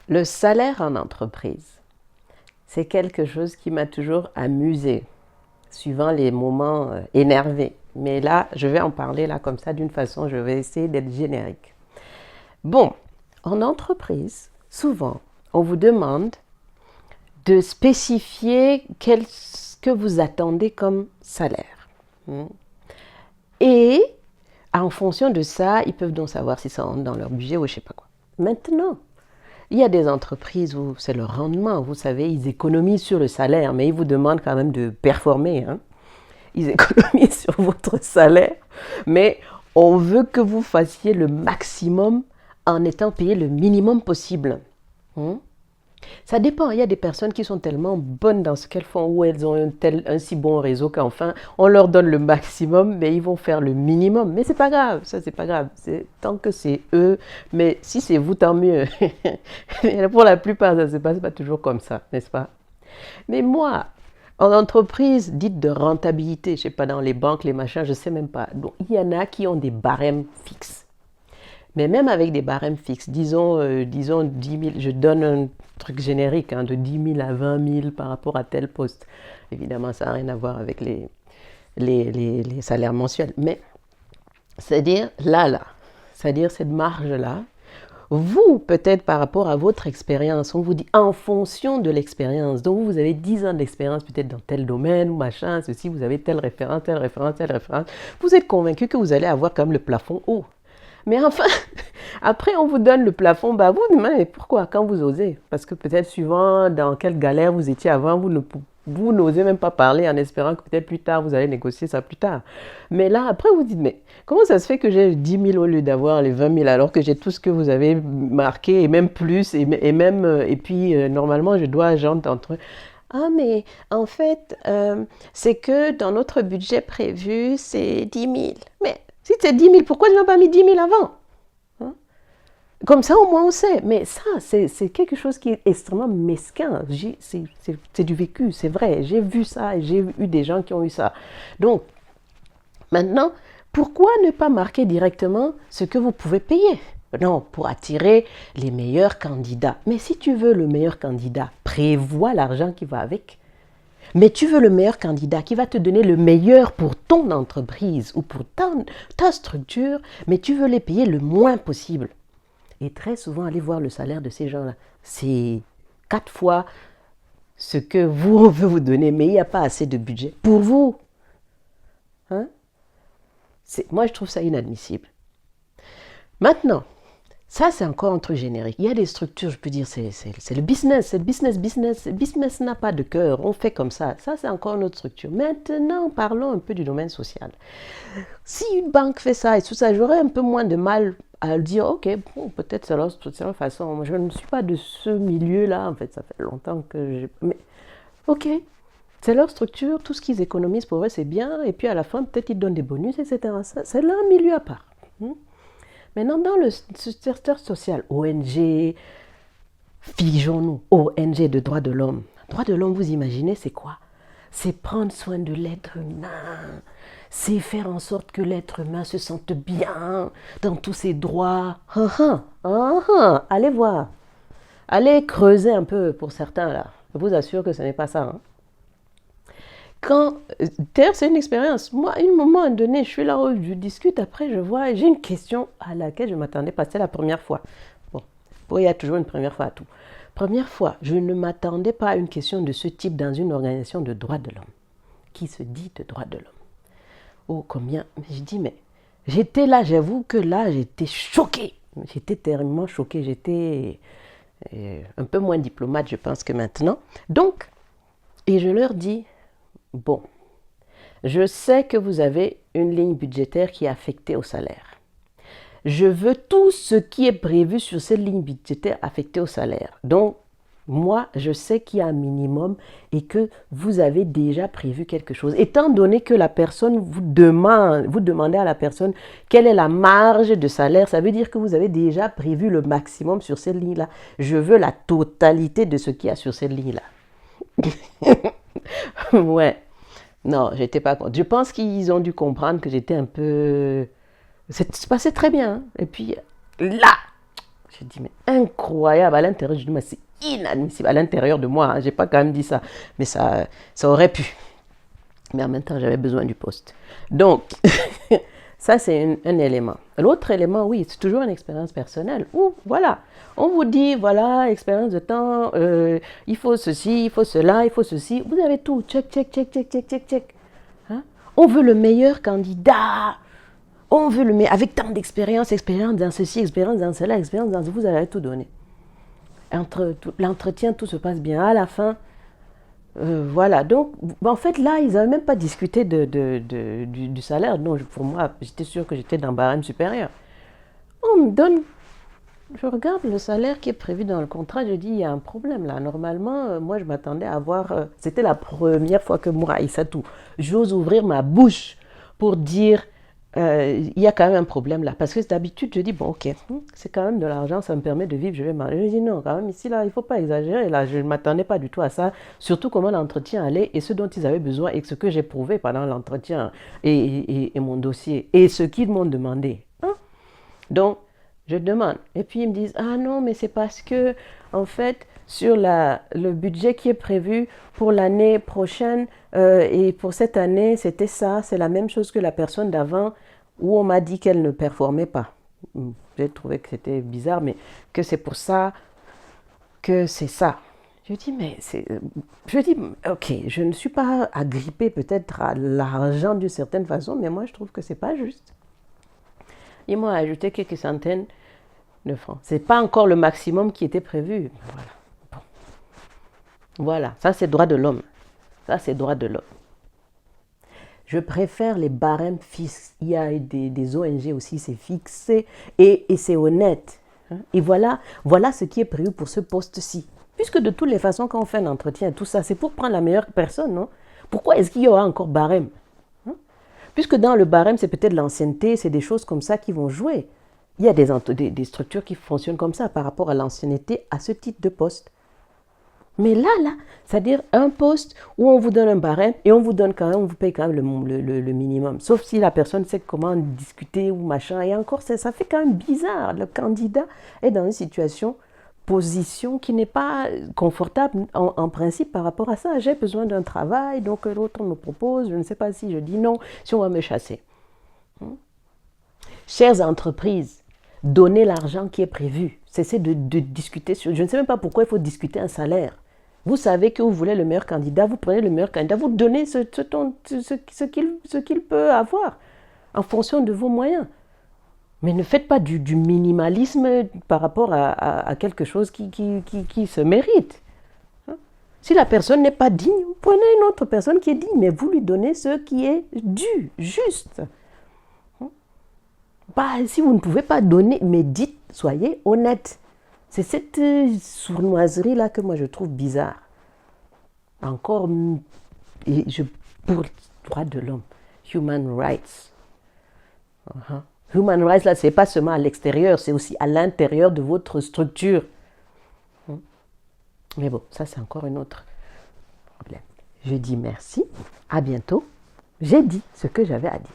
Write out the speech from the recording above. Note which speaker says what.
Speaker 1: Le salaire en entreprise, c'est quelque chose qui m'a toujours amusée, suivant les moments énervés. Mais là, je vais en parler là comme ça d'une façon, je vais essayer d'être générique. Bon, en entreprise, souvent, on vous demande de spécifier ce que vous attendez comme salaire. Et en fonction de ça, ils peuvent donc savoir si ça rentre dans leur budget ou je ne sais pas quoi. Maintenant, il y a des entreprises où c'est le rendement, vous savez, ils économisent sur le salaire, mais ils vous demandent quand même de performer. Ils économisent sur votre salaire, mais on veut que vous fassiez le maximum en étant payé le minimum possible. Ça dépend, il y a des personnes qui sont tellement bonnes dans ce qu'elles font, ou elles ont un si bon réseau qu'enfin, on leur donne le maximum, mais ils vont faire le minimum. Mais c'est pas grave, ça c'est pas grave, tant que c'est eux, mais si c'est vous, tant mieux. Pour la plupart, ça se passe pas toujours comme ça, n'est-ce pas? Mais moi, en entreprise dite de rentabilité, je sais pas, dans les banques, les machins, je sais même pas. Donc, il y en a qui ont des barèmes fixes. Mais même avec des barèmes fixes, disons 10 000, je donne un truc générique, de 10 000 à 20 000 par rapport à tel poste. Évidemment, ça n'a rien à voir avec les salaires mensuels. Mais, c'est-à-dire c'est-à-dire cette marge-là, vous, peut-être par rapport à votre expérience, on vous dit en fonction de l'expérience. Donc, vous avez 10 ans d'expérience peut-être dans tel domaine, ou machin, ceci, vous avez telle référence, telle référence, telle référence. Vous êtes convaincu que vous allez avoir comme le plafond haut. Mais enfin, après, on vous donne le plafond bas. Vous vous demandez pourquoi, quand vous osez. Parce que peut-être suivant dans quelle galère vous étiez avant, vous n'osez même pas parler en espérant que peut-être plus tard, vous allez négocier ça plus tard. Mais là, après, vous dites, mais comment ça se fait que j'ai 10 000 au lieu d'avoir les 20 000 alors que j'ai tout ce que vous avez marqué et même plus et puis normalement, je dois agenter entre eux. Ah, mais en fait, c'est que dans notre budget prévu, c'est 10 000. Mais si c'est 10 000, pourquoi tu n'as pas mis 10 000 avant? Comme ça, au moins, on sait. Mais ça, c'est quelque chose qui est extrêmement mesquin. C'est du vécu, c'est vrai. J'ai vu ça et j'ai eu des gens qui ont eu ça. Donc, maintenant, pourquoi ne pas marquer directement ce que vous pouvez payer? Non, pour attirer les meilleurs candidats. Mais si tu veux le meilleur candidat, prévois l'argent qui va avec. Mais tu veux le meilleur candidat qui va te donner le meilleur pour ton entreprise ou pour ta structure, mais tu veux les payer le moins possible. Et très souvent, allez voir le salaire de ces gens-là. C'est 4 fois ce que vous veut vous donner, mais il n'y a pas assez de budget pour vous. Moi, je trouve ça inadmissible. Maintenant, ça, c'est encore un truc générique. Il y a des structures, je peux dire, c'est le business. C'est le business. Le business n'a pas de cœur. On fait comme ça. Ça, c'est encore une autre structure. Maintenant, parlons un peu du domaine social. Si une banque fait ça et tout ça, j'aurais un peu moins de mal à dire, ok, bon, peut-être c'est leur façon. Moi, je ne suis pas de ce milieu-là. En fait, ça fait longtemps que j'ai... Mais, ok, c'est leur structure. Tout ce qu'ils économisent pour eux, c'est bien. Et puis, à la fin, peut-être ils donnent des bonus, etc. C'est là un milieu à part. Maintenant, dans le secteur social, ONG, figeons-nous, ONG de droits de l'homme. Droits de l'homme, vous imaginez, c'est quoi? C'est prendre soin de l'être humain. C'est faire en sorte que l'être humain se sente bien dans tous ses droits. Allez voir. Allez creuser un peu pour certains, là. Je vous assure que ce n'est pas ça. D'ailleurs, c'est une expérience. Moi, à un moment donné, je suis là où je discute, après je vois, j'ai une question à laquelle je ne m'attendais pas. C'est la première fois. Bon, il y a toujours une première fois à tout. Première fois, je ne m'attendais pas à une question de ce type dans une organisation de droits de l'homme, qui se dit de droits de l'homme. Oh, combien? Je dis, mais j'étais là, j'avoue que là, j'étais choquée. J'étais terriblement choquée. J'étais un peu moins diplomate, je pense, que maintenant. Donc, et je leur dis, bon, je sais que vous avez une ligne budgétaire qui est affectée au salaire. Je veux tout ce qui est prévu sur cette ligne budgétaire affectée au salaire. Donc, moi, je sais qu'il y a un minimum et que vous avez déjà prévu quelque chose. Étant donné que la personne vous demandez à la personne quelle est la marge de salaire, ça veut dire que vous avez déjà prévu le maximum sur cette ligne-là. Je veux la totalité de ce qu'il y a sur cette ligne-là. Ouais. Non, j'étais pas contente. Je pense qu'ils ont dû comprendre que j'étais un peu... Ça se passait très bien. Et puis là, Je dis, mais incroyable à l'intérieur. Je dis, mais c'est inadmissible à l'intérieur de moi. Hein. Je n'ai pas quand même dit ça. Mais ça aurait pu. Mais en même temps, j'avais besoin du poste. Donc, ça, c'est un élément. L'autre élément, oui, c'est toujours une expérience personnelle. Où, voilà, on vous dit, voilà, expérience de temps, il faut ceci, il faut cela, il faut ceci. Vous avez tout. Check, check, check, check, check, check, check. Hein? On veut le meilleur candidat. On veut le meilleur, avec tant d'expérience, expérience dans ceci, expérience dans cela, expérience dans ce, vous avez tout donné. Entre l'entretien, tout se passe bien. À la fin, voilà. Donc, en fait, là, ils n'avaient même pas discuté du salaire. Non, pour moi, j'étais sûre que j'étais dans le barème supérieur. On me donne, je regarde le salaire qui est prévu dans le contrat, je dis, il y a un problème là. Normalement, moi, je m'attendais à avoir, c'était la première fois que moi, Aïssatou, j'ose ouvrir ma bouche pour dire, il y a quand même un problème là. Parce que d'habitude, je dis, bon, ok, c'est quand même de l'argent, ça me permet de vivre, je vais manger. Je dis, non, quand même, ici, là, il ne faut pas exagérer. Là, je ne m'attendais pas du tout à ça. Surtout comment l'entretien allait et ce dont ils avaient besoin et ce que j'ai prouvé pendant l'entretien et mon dossier et ce qu'ils m'ont demandé. Hein? Donc, je demande. Et puis, ils me disent, ah non, mais c'est parce que, en fait, sur le budget qui est prévu pour l'année prochaine et pour cette année, c'était ça, c'est la même chose que la personne d'avant où on m'a dit qu'elle ne performait pas. J'ai trouvé que c'était bizarre, mais que c'est pour ça que c'est ça. Je dis, mais c'est... Je dis, ok, je ne suis pas agrippée peut-être à l'argent d'une certaine façon, mais moi, je trouve que c'est pas juste. Ils m'ont ajouté quelques centaines de francs. Ce n'est pas encore le maximum qui était prévu. Voilà. Bon. Voilà, ça c'est droit de l'homme. Ça c'est droit de l'homme. Je préfère les barèmes fixes. Il y a des ONG aussi, c'est fixé et c'est honnête. Et voilà ce qui est prévu pour ce poste-ci. Puisque de toutes les façons, quand on fait un entretien et tout ça, c'est pour prendre la meilleure personne, non? Pourquoi est-ce qu'il y aura encore barème? Puisque dans le barème, c'est peut-être l'ancienneté, c'est des choses comme ça qui vont jouer. Il y a des structures qui fonctionnent comme ça par rapport à l'ancienneté, à ce type de poste. Mais là, c'est-à-dire un poste où on vous donne un barème et on vous paye quand même le minimum. Sauf si la personne sait comment discuter ou machin. Et encore, ça fait quand même bizarre. Le candidat est dans une position qui n'est pas confortable en principe par rapport à ça. J'ai besoin d'un travail, donc l'autre me propose, je ne sais pas si je dis non, si on va me chasser. Chères entreprises, donnez l'argent qui est prévu. Cessez de discuter sur... Je ne sais même pas pourquoi il faut discuter un salaire. Vous savez que vous voulez le meilleur candidat, vous prenez le meilleur candidat, vous donnez ce qu'il peut avoir en fonction de vos moyens. Mais ne faites pas du minimalisme par rapport à quelque chose qui se mérite. Si la personne n'est pas digne, vous prenez une autre personne qui est digne, mais vous lui donnez ce qui est dû, juste. Bah, si vous ne pouvez pas donner, mais dites, soyez honnête. C'est cette sournoiserie-là que moi je trouve bizarre. Encore, pour le droit de l'homme, human rights. Human rights, là, c'est pas seulement à l'extérieur, c'est aussi à l'intérieur de votre structure. Mais bon, ça c'est encore un autre problème. Je dis merci, à bientôt. J'ai dit ce que j'avais à dire.